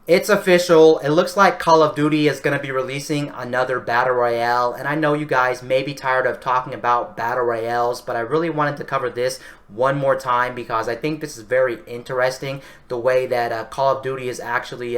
It's official. It looks like Call of Duty is going to be releasing another Battle Royale. And I know you guys may be tired of talking about Battle Royales, but I really wanted to cover this one more time because I think this is very interesting. The way that Call of Duty is actually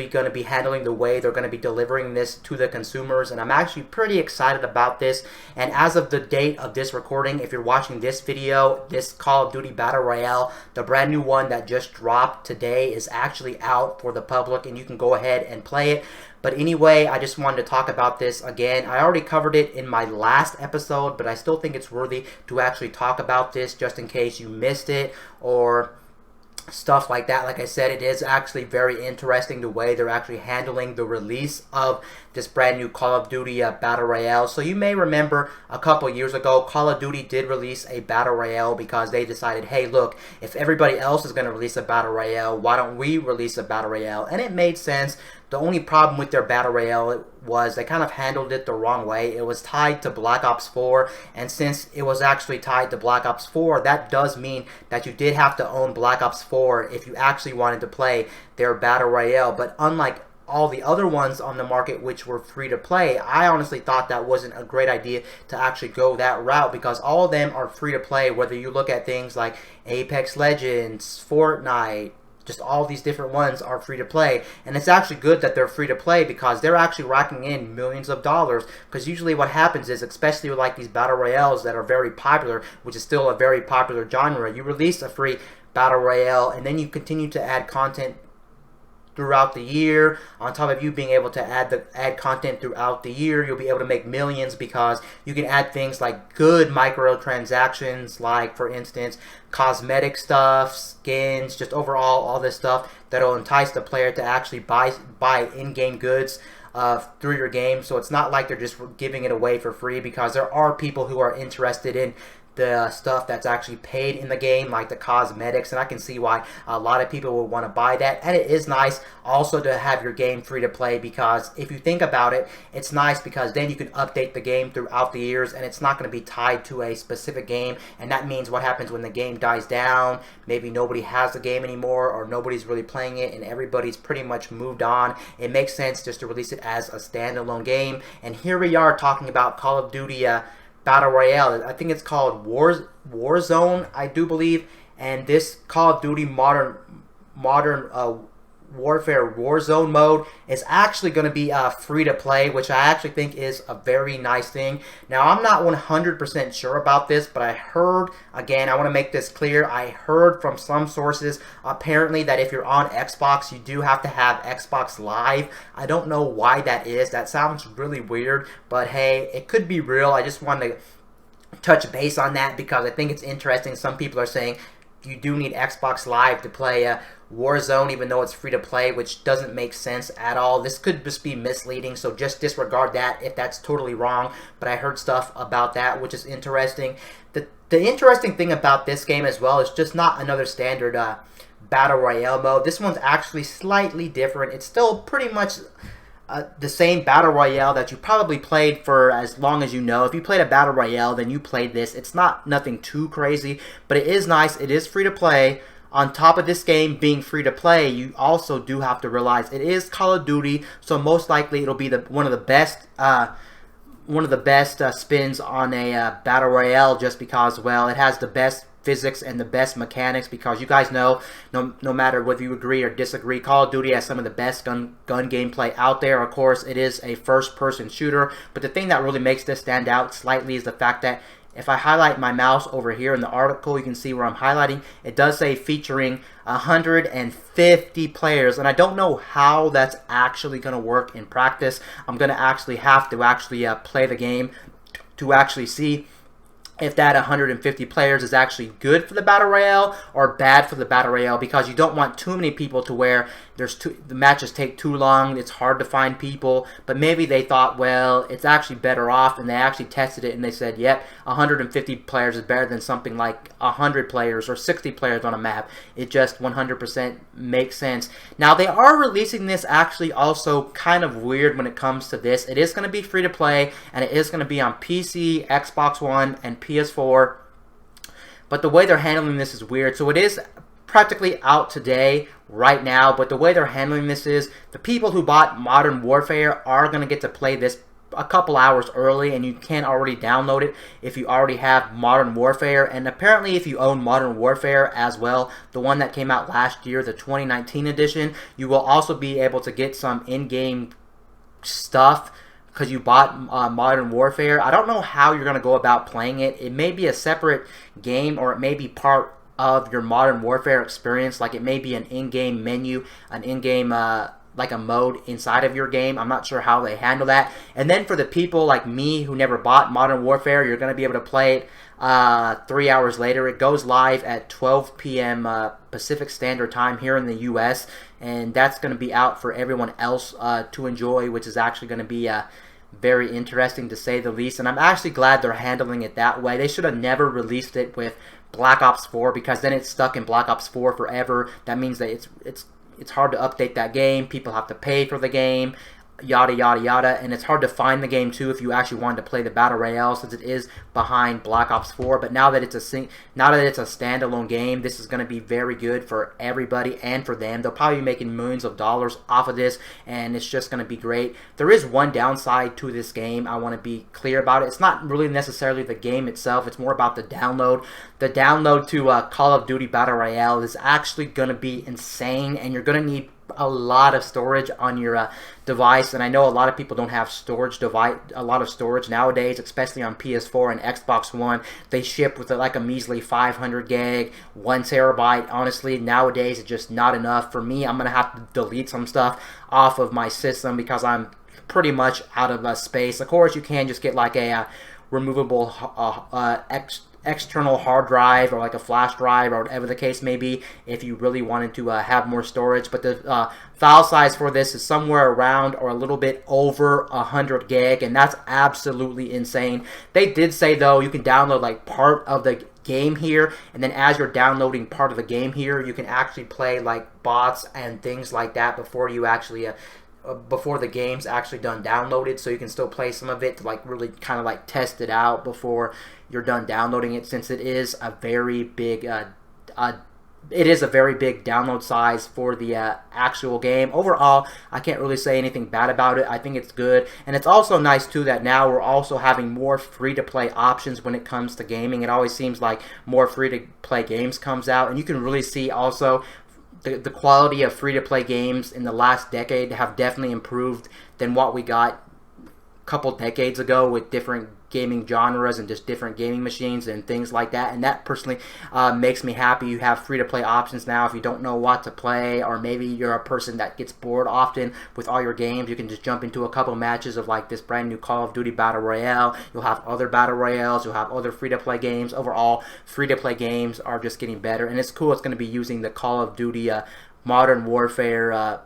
going to be handling the way they're going to be delivering this to the consumers, and I'm actually pretty excited about this. And as of the date of this recording, if you're watching this video, this Call of Duty Battle Royale, the brand new one that just dropped today, is actually out for the public and you can go ahead and play it. But anyway, I just wanted to talk about this again. I already covered it in my last episode, but I still think it's worthy to actually talk about this just in case you missed it or stuff like that. Like I said, it is actually very interesting the way they're actually handling the release of this brand new Call of Duty Battle Royale. So you may remember a couple years ago, Call of Duty did release a Battle Royale because they decided, hey, look, if everybody else is going to release a Battle Royale, why don't we release a Battle Royale? And it made sense. The only problem with their Battle Royale was they kind of handled it the wrong way. It was tied to Black Ops 4, and since it was actually tied to Black Ops 4, that does mean that you did have to own Black Ops 4 if you actually wanted to play their Battle Royale. But unlike all the other ones on the market which were free to play, I honestly thought that wasn't a great idea to actually go that route because all of them are free to play, whether you look at things like Apex Legends, Fortnite, just all these different ones are free to play. And it's actually good that they're free to play because they're actually racking in millions of dollars. Because usually what happens is, especially with like these battle royales that are very popular, which is still a very popular genre, you release a free battle royale and then you continue to add content throughout the year. On top of you being able to add content throughout the year, you'll be able to make millions because you can add things like good microtransactions, like for instance cosmetic stuff, skins, just overall all this stuff that'll entice the player to actually buy in-game goods through your game. So it's not like they're just giving it away for free, because there are people who are interested in the stuff that's actually paid in the game, like the cosmetics, and I can see why a lot of people will want to buy that. And it is nice also to have your game free to play, because if you think about it, it's nice because then you can update the game throughout the years and it's not going to be tied to a specific game. And that means what happens when the game dies down, maybe nobody has the game anymore or nobody's really playing it and everybody's pretty much moved on, it makes sense just to release it as a standalone game. And here we are talking about Call of Duty Battle Royale. I think it's called Warzone, I do believe. And this Call of Duty Modern Warfare Warzone mode is actually going to be free to play, which I actually think is a very nice thing. Now, I'm not 100% sure about this, but I heard, again, I want to make this clear, I heard from some sources apparently that if you're on Xbox, you do have to have Xbox Live. I don't know why that is. That sounds really weird, but hey, it could be real. I just wanted to touch base on that because I think it's interesting. Some people are saying you do need Xbox Live to play Warzone, even though it's free to play, which doesn't make sense at all. This could just be misleading, so just disregard that if that's totally wrong. But I heard stuff about that, which is interesting. The interesting thing about this game as well is just not another standard Battle Royale mode. This one's actually slightly different. It's still pretty much the same Battle Royale that you probably played for as long as you know. If you played a Battle Royale, then you played this. It's not nothing too crazy, but it is nice. It is free to play. On top of this game being free to play, you also do have to realize it is Call of Duty, so most likely it'll be one of the best spins on a Battle Royale, just because, well, it has the best physics and the best mechanics, because you guys know, no matter whether you agree or disagree, Call of Duty has some of the best gun gameplay out there. Of course, it is a first-person shooter, but the thing that really makes this stand out slightly is the fact that if I highlight my mouse over here in the article, you can see where I'm highlighting. It does say featuring 150 players, and I don't know how that's actually going to work in practice. I'm going to actually have to play the game to actually see if that 150 players is actually good for the Battle Royale or bad for the Battle Royale, because you don't want too many people to where the matches take too long, it's hard to find people. But maybe they thought, well, it's actually better off, and they actually tested it and they said, yep, 150 players is better than something like 100 players or 60 players on a map. It just 100% makes sense. Now, they are releasing this actually also kind of weird when it comes to this. It is going to be free to play, and it is going to be on PC, Xbox One, and PS4. But the way they're handling this is weird. So it is practically out today, right now. But the way they're handling this is the people who bought Modern Warfare are going to get to play this a couple hours early, and you can already download it if you already have Modern Warfare. And apparently if you own Modern Warfare as well, the one that came out last year, the 2019 edition, you will also be able to get some in-game stuff because you bought Modern Warfare. I don't know how you're going to go about playing it. It may be a separate game, or it may be part of your Modern Warfare experience. Like, it may be an in-game menu, an in-game like a mode inside of your game. I'm not sure how they handle that. And then for the people like me who never bought Modern Warfare, you're going to be able to play it 3 hours later. It goes live at 12 p.m. Pacific Standard Time here in the U.S., and that's going to be out for everyone else to enjoy, which is actually going to be very interesting to say the least. And I'm actually glad they're handling it that way. They should have never released it with Black Ops 4, because then it's stuck in Black Ops 4 forever. That means that it's hard to update that game. People have to pay for the game, yada yada yada, and it's hard to find the game too if you actually wanted to play the Battle Royale, since it is behind Black Ops 4. But now that it's a standalone game, this is going to be very good for everybody and for them. They'll probably be making millions of dollars off of this, and it's just going to be great. There is one downside to this game. I want to be clear about it. It's not really necessarily the game itself. It's more about the download. The download to Call of Duty Battle Royale is actually going to be insane, and you're going to need a lot of storage on your device. And I know a lot of people don't have a lot of storage nowadays, especially on PS4 and Xbox One. They ship with like a measly 500 gig, 1 terabyte. Honestly, nowadays it's just not enough for me. I'm gonna have to delete some stuff off of my system because I'm pretty much out of space. Of course, you can just get like a removable external hard drive, or like a flash drive, or whatever the case may be, if you really wanted to have more storage. But the file size for this is somewhere around or a little bit over 100 gig, and that's absolutely insane. They did say though you can download like part of the game here, and then as you're downloading part of the game here, you can actually play like bots and things like that before you actually before the game's actually done downloaded. So you can still play some of it to like really kind of like test it out before you're done downloading it, since it is a very big download size for the actual game. Overall, I can't really say anything bad about it. I think it's good, and it's also nice too that now we're also having more free-to-play options when it comes to gaming. It always seems like more free-to-play games comes out, and you can really see also the quality of free-to-play games in the last decade have definitely improved than what we got a couple decades ago with different gaming genres and just different gaming machines and things like that. And that personally makes me happy. You have free-to-play options now if you don't know what to play, or maybe you're a person that gets bored often with all your games. You can just jump into a couple matches of like this brand new Call of Duty Battle Royale. You'll have other Battle Royales. You'll have other free-to-play games. Overall, free-to-play games are just getting better, and it's cool. It's going to be using the Call of Duty Modern Warfare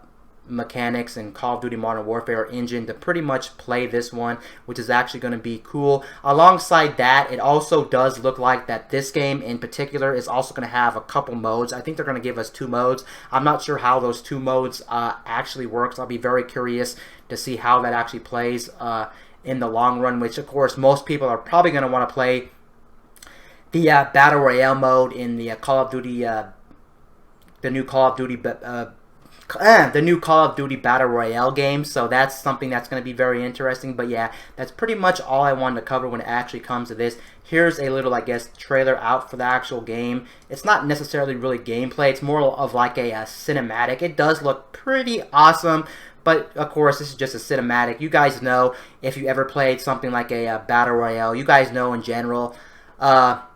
mechanics and Call of Duty Modern Warfare engine to pretty much play this one, which is actually going to be cool. Alongside that, it also does look like that this game in particular is also going to have a couple modes. I think they're going to give us 2 modes. I'm not sure how those 2 modes actually works. I'll be very curious to see how that actually plays in the long run, which of course most people are probably going to want to play the Battle Royale mode in the Call of Duty the new Call of Duty Battle Royale game. So that's something that's going to be very interesting. But yeah, that's pretty much all I wanted to cover when it actually comes to this. Here's a little, I guess, trailer out for the actual game. It's not necessarily really gameplay. It's more of like a cinematic. It does look pretty awesome. But, of course, this is just a cinematic. You guys know, if you ever played something like a Battle Royale, you guys know in general, Battle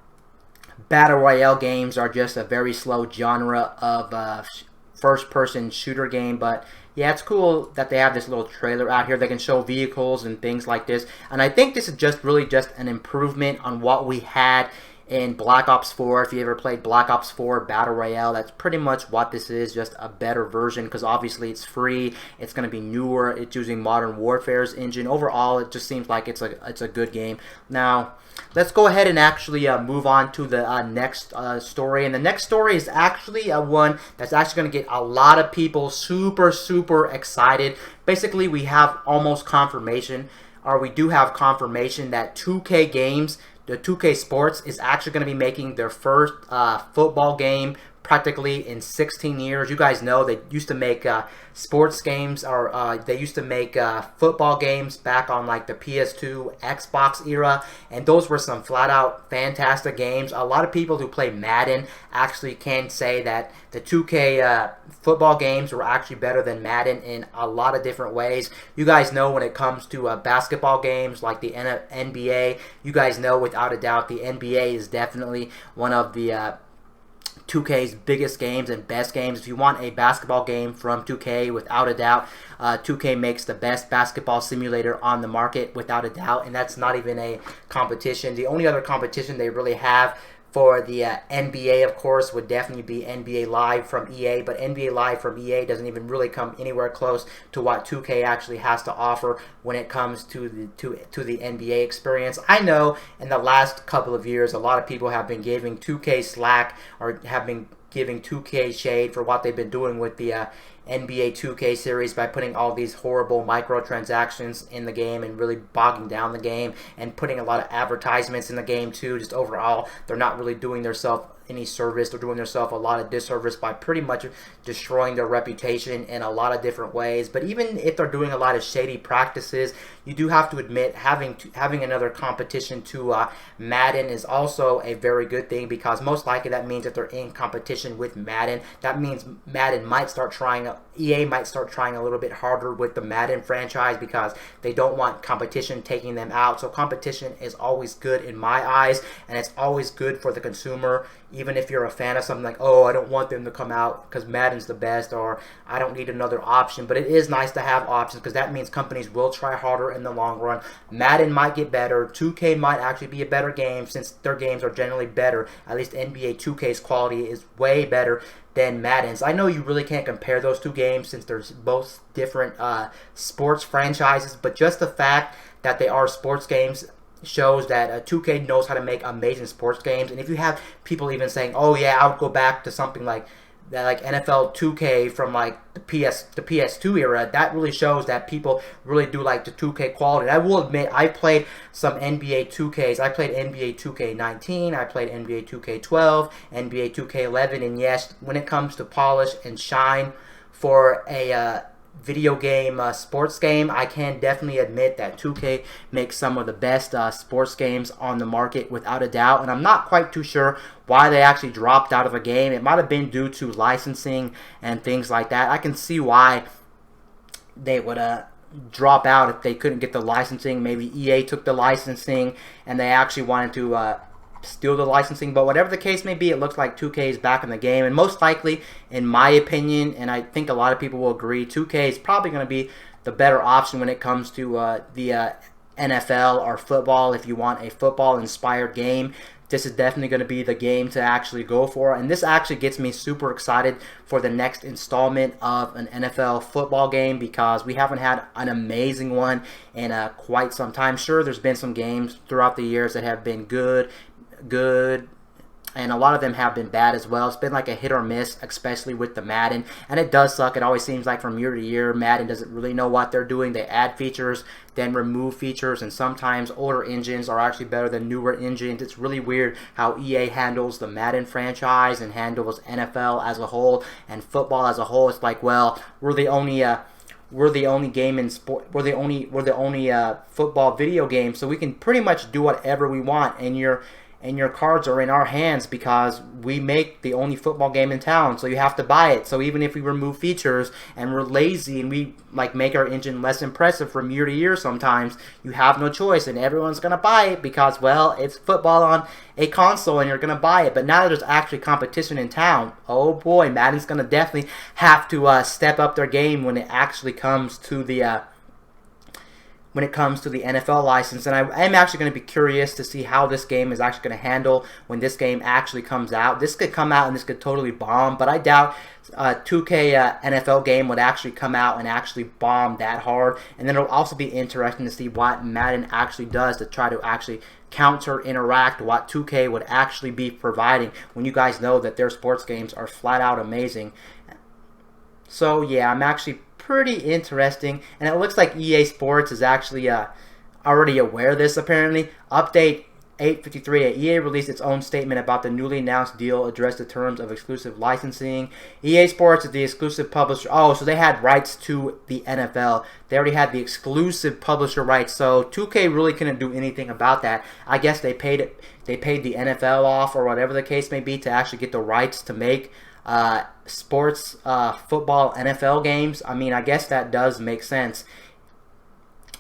Royale games are just a very slow genre of first-person shooter game. But yeah, it's cool that they have this little trailer out here. They can show vehicles and things like this, and I think this is just really just an improvement on what we had in Black Ops 4. If you ever played Black Ops 4 Battle Royale, that's pretty much what this is, just a better version, because obviously it's free, it's going to be newer, it's using Modern Warfare's engine. Overall, it just seems like it's a good game. Now, let's go ahead and actually move on to the next story. And the next story is actually one that's actually going to get a lot of people super excited. Basically, we have almost confirmation, or we do have confirmation that 2K Games, the 2K Sports, is actually going to be making their first football game practically in 16 years. You guys know they used to make sports games, or they used to make football games back on like the PS2, Xbox era, and those were some flat out fantastic games. A lot of people who play Madden actually can say that the 2K football games were actually better than Madden in a lot of different ways. You guys know when it comes to basketball games like the NBA, you guys know without a doubt the NBA is definitely one of the 2K's biggest games and best games. If you want a basketball game from 2K, without a doubt, 2K makes the best basketball simulator on the market, without a doubt, and that's not even a competition. The only other competition they really have for the NBA, of course, would definitely be NBA Live from EA, but NBA Live from EA doesn't even really come anywhere close to what 2K actually has to offer when it comes to the NBA experience. I know in the last couple of years, a lot of people have been giving 2K slack, or have been giving 2K shade for what they've been doing with the NBA 2K series by putting all these horrible microtransactions in the game and really bogging down the game and putting a lot of advertisements in the game too. Just overall, they're not really doing themselves any service. They're doing themselves a lot of disservice by pretty much destroying their reputation in a lot of different ways. But even if they're doing a lot of shady practices, you do have to admit having another competition to Madden is also a very good thing, because most likely that means that they're in competition with Madden. That means Madden might start trying, EA might start trying a little bit harder with the Madden franchise, because they don't want competition taking them out. So competition is always good in my eyes, and it's always good for the consumer. Even if you're a fan of something, like, oh, I don't want them to come out because Madden's the best, or I don't need another option. But it is nice to have options, because that means companies will try harder in the long run. Madden might get better. 2K might actually be a better game, since their games are generally better. At least NBA 2K's quality is way better than Madden's. I know you really can't compare those two games since they're both different sports franchises, but just the fact that they are sports games shows that 2K knows how to make amazing sports games. And if you have people even saying, oh yeah, I would go back to something like that, like NFL 2K from like the PS2 era, that really shows that people really do like the 2K quality. And I will admit, I played some NBA 2Ks. I played NBA 2K19, I played NBA 2K12, NBA 2K11, and yes, when it comes to polish and shine for a video game, sports game, I can definitely admit that 2K makes some of the best sports games on the market, without a doubt. And I'm not quite too sure why they actually dropped out of the game. It might have been due to licensing and things like that. I can see why they would drop out if they couldn't get the licensing. Maybe EA took the licensing and they actually wanted to steal the licensing. But whatever the case may be, it looks like 2K is back in the game, and most likely, in my opinion, and I think a lot of people will agree, 2K is probably going to be the better option when it comes to the NFL or football. If you want a football inspired game, this is definitely going to be the game to actually go for. And this actually gets me super excited for the next installment of an NFL football game, because we haven't had an amazing one in quite some time. Sure, there's been some games throughout the years that have been good, and a lot of them have been bad as well. It's been like a hit or miss, especially with the Madden, and it does suck. It always seems like from year to year, Madden doesn't really know what they're doing. They add features, then remove features, and sometimes older engines are actually better than newer engines. It's really weird how EA handles the Madden franchise and handles NFL as a whole and football as a whole. It's like, well, we're the only game in sport. We're the only football video game, so we can pretty much do whatever we want, and your cards are in our hands because we make the only football game in town, so you have to buy it. So even if we remove features and we're lazy and we like make our engine less impressive from year to year, sometimes you have no choice, and everyone's gonna buy it because, well, it's football on a console and you're gonna buy it. But now that there's actually competition in town, oh boy, Madden's gonna definitely have to step up their game when it actually comes to the NFL license. And I am actually going to be curious to see how this game is actually going to handle when this game actually comes out. This could come out and this could totally bomb, but I doubt 2K NFL game would actually come out and actually bomb that hard. And then it'll also be interesting to see what Madden actually does to try to actually counter interact what 2K would actually be providing, when you guys know that their sports games are flat out amazing. So yeah, I'm actually pretty interesting, and it looks like EA Sports is actually already aware of this apparently. Update 8:53, EA released its own statement about the newly announced deal, addressed the terms of exclusive licensing. EA Sports is the exclusive publisher. Oh, so they had rights to the NFL. They already had the exclusive publisher rights, so 2K really couldn't do anything about that. I guess they paid the NFL off, or whatever the case may be, to actually get the rights to make sports, football, NFL games. I mean, I guess that does make sense.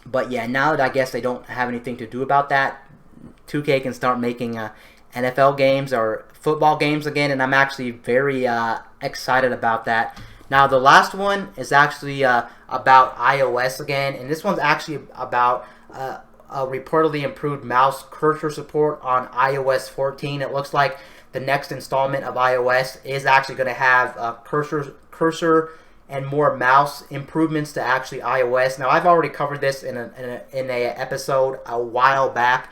But yeah, now that I guess they don't have anything to do about that, 2K can start making NFL games or football games again, and I'm actually very excited about that. Now, the last one is actually about iOS again, and this one's actually about reportedly improved mouse cursor support on iOS 14. It looks like the next installment of iOS is actually going to have cursor and more mouse improvements to actually iOS. Now, I've already covered this in a episode a while back,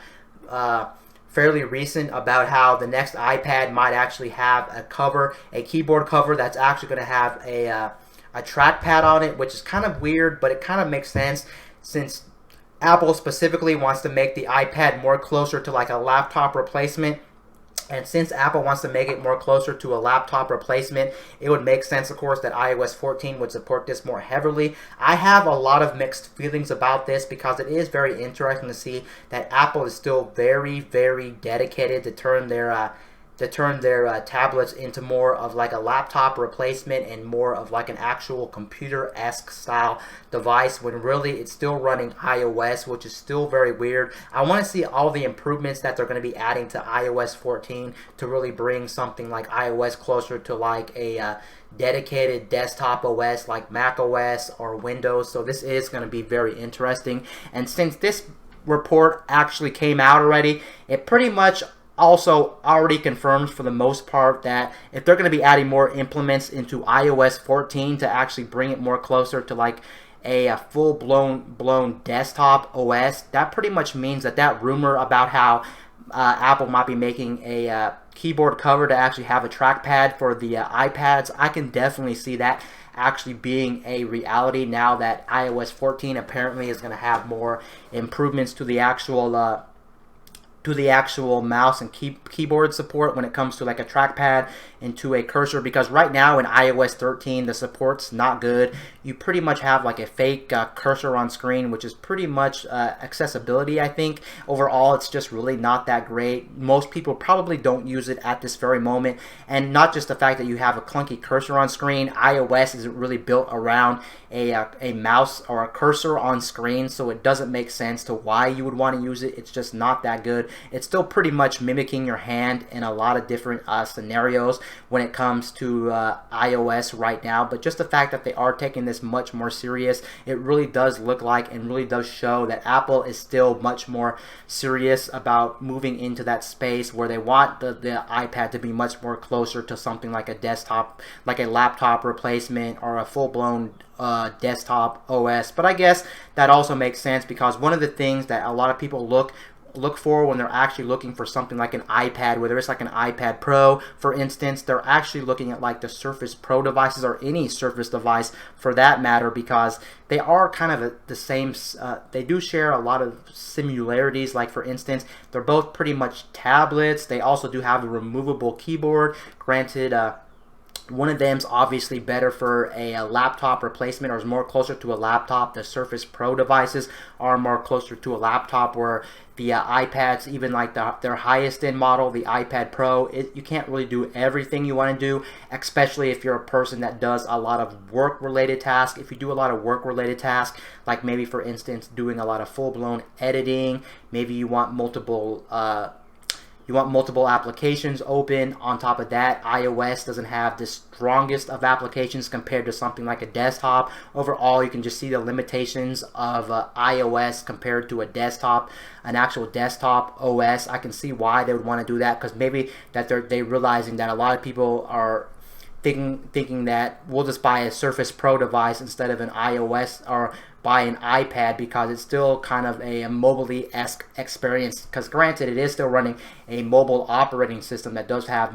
fairly recent, about how the next iPad might actually have a keyboard cover that's actually going to have a trackpad on it, which is kind of weird, but it kind of makes sense since Apple specifically wants to make the iPad more closer to like a laptop replacement. And since Apple wants to make it more closer to a laptop replacement, it would make sense, of course, that iOS 14 would support this more heavily. I have a lot of mixed feelings about this because it is very interesting to see that Apple is still very, very dedicated to turn their tablets into more of like a laptop replacement and more of like an actual computer-esque style device, when really it's still running iOS, which is still very weird. I want to see all the improvements that they're going to be adding to iOS 14 to really bring something like iOS closer to like a dedicated desktop OS like Mac OS or Windows. So this is going to be very interesting. And since this report actually came out already, it pretty much also already confirms for the most part that if they're going to be adding more implements into iOS 14 to actually bring it more closer to like a full-blown desktop OS, that pretty much means that rumor about how Apple might be making a keyboard cover to actually have a trackpad for the iPads, I can definitely see that actually being a reality now that iOS 14 apparently is going to have more improvements to the actual mouse and keyboard support when it comes to like a trackpad and to a cursor, because right now in iOS 13 the support's not good. You pretty much have like a fake cursor on screen, which is pretty much accessibility. I think overall it's just really not that great. Most people probably don't use it at this very moment, and not just the fact that you have a clunky cursor on screen. iOS isn't really built around a mouse or a cursor on screen, so it doesn't make sense to why you would want to use it. It's just not that good. It's still pretty much mimicking your hand in a lot of different scenarios when it comes to iOS right now, but just the fact that they are taking this much more serious, it really does look like and really does show that Apple is still much more serious about moving into that space where they want the iPad to be much more closer to something like a desktop, like a laptop replacement or a full-blown desktop OS. But I guess that also makes sense because one of the things that a lot of people look for when they're actually looking for something like an iPad, whether it's like an iPad Pro, for instance, they're actually looking at like the Surface Pro devices or any Surface device for that matter, because they are kind of the same. They do share a lot of similarities. Like for instance, they're both pretty much tablets. They also do have a removable keyboard. Granted, one of them's obviously better for a laptop replacement, or is more closer to a laptop. The Surface Pro devices are more closer to a laptop, where the iPads, even like their highest end model, the iPad Pro, you can't really do everything you want to do, especially if you're a person that does a lot of work related tasks. If you do a lot of work related tasks, like maybe for instance doing a lot of full-blown editing, maybe you want multiple applications open. On top of that, iOS doesn't have the strongest of applications compared to something like a desktop. Overall, you can just see the limitations of iOS compared to an actual desktop OS. I can see why they would want to do that, because maybe that they're realizing that a lot of people are thinking that we'll just buy a Surface Pro device instead of an iOS, or buy an iPad, because it's still kind of a mobile-esque experience. Because granted, it is still running a mobile operating system that does have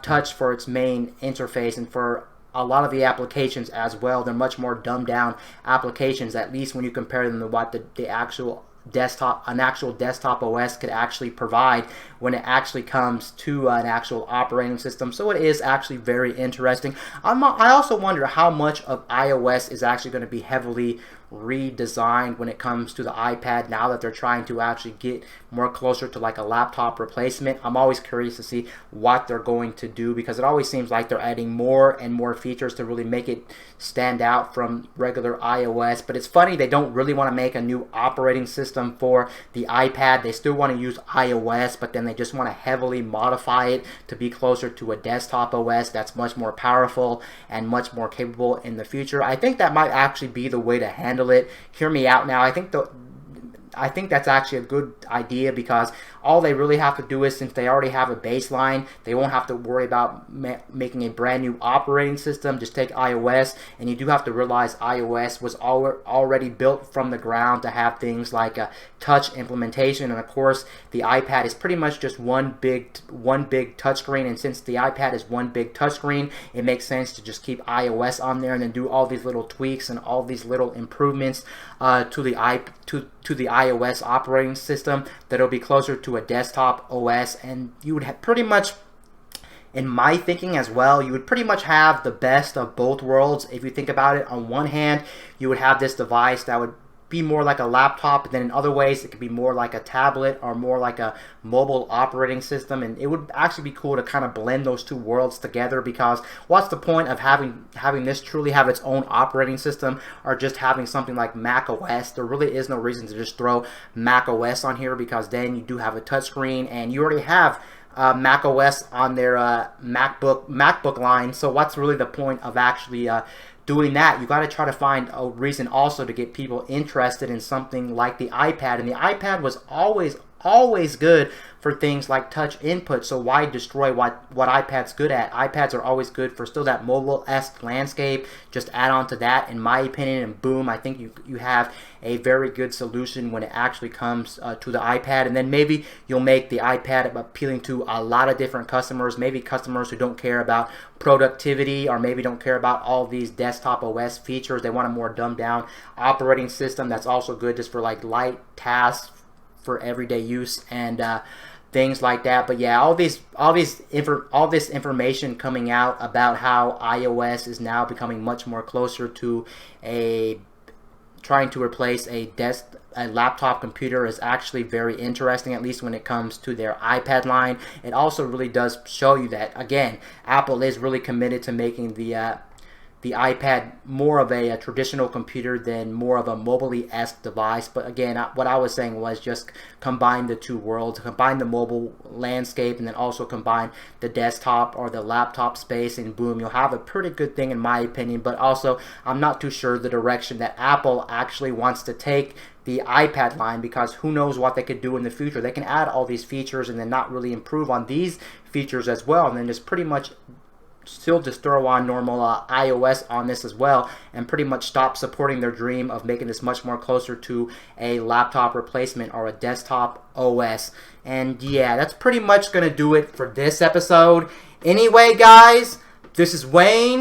touch for its main interface, and for a lot of the applications as well, they're much more dumbed down applications, at least when you compare them to what the actual an actual desktop OS could actually provide when it actually comes to an actual operating system. So it is actually very interesting. I also wonder how much of iOS is actually going to be heavily redesigned when it comes to the iPad now that they're trying to actually get more closer to like a laptop replacement. I'm always curious to see what they're going to do, because it always seems like they're adding more and more features to really make it stand out from regular iOS. But it's funny, they don't really want to make a new operating system for the iPad. They still want to use iOS, but then they just want to heavily modify it to be closer to a desktop OS that's much more powerful and much more capable in the future. I think that might actually be the way to handle it. Hear me out now. I think that's actually a good idea, because all they really have to do is, since they already have a baseline, they won't have to worry about making a brand new operating system. Just take iOS, and you do have to realize iOS was already built from the ground to have things like a touch implementation, and of course the iPad is pretty much just one big touchscreen. And since the iPad is one big touchscreen, it makes sense to just keep iOS on there and then do all these little tweaks and all these little improvements to the iOS operating system that'll be closer to a desktop OS. And you would have pretty much, in my thinking as well, you would pretty much have the best of both worlds. If you think about it, on one hand, you would have this device that would be more like a laptop, and then in other ways it could be more like a tablet or more like a mobile operating system. And it would actually be cool to kind of blend those two worlds together, because what's the point of having this truly have its own operating system, or just having something like Mac OS? There really is no reason to just throw Mac OS on here, because then you do have a touchscreen and you already have Mac OS on their MacBook line. So what's really the point of actually doing that? You got to try to find a reason also to get people interested in something like the iPad. And the iPad was always good for things like touch input, so why destroy what iPad's good at? iPads are always good for still that mobile-esque landscape. Just add on to that, in my opinion, and boom, I think you have a very good solution when it actually comes to the iPad. And then maybe you'll make the iPad appealing to a lot of different customers, maybe customers who don't care about productivity, or maybe don't care about all these desktop OS features. They want a more dumbed down operating system that's also good just for like light tasks for everyday use and things like that. But yeah, all this information coming out about how iOS is now becoming much more closer to trying to replace a laptop computer is actually very interesting, at least when it comes to their iPad line. It also really does show you that, again, Apple is really committed to making the iPad more of a traditional computer than more of a mobile-esque device. But again, what I was saying was just combine the two worlds, combine the mobile landscape, and then also combine the desktop or the laptop space, and boom, you'll have a pretty good thing in my opinion. But also, I'm not too sure the direction that Apple actually wants to take the iPad line, because who knows what they could do in the future. They can add all these features and then not really improve on these features as well, and then just pretty much still just throw on normal iOS on this as well, and pretty much stop supporting their dream of making this much more closer to a laptop replacement or a desktop OS. And yeah, that's pretty much going to do it for this episode. Anyway, guys, this is Wayne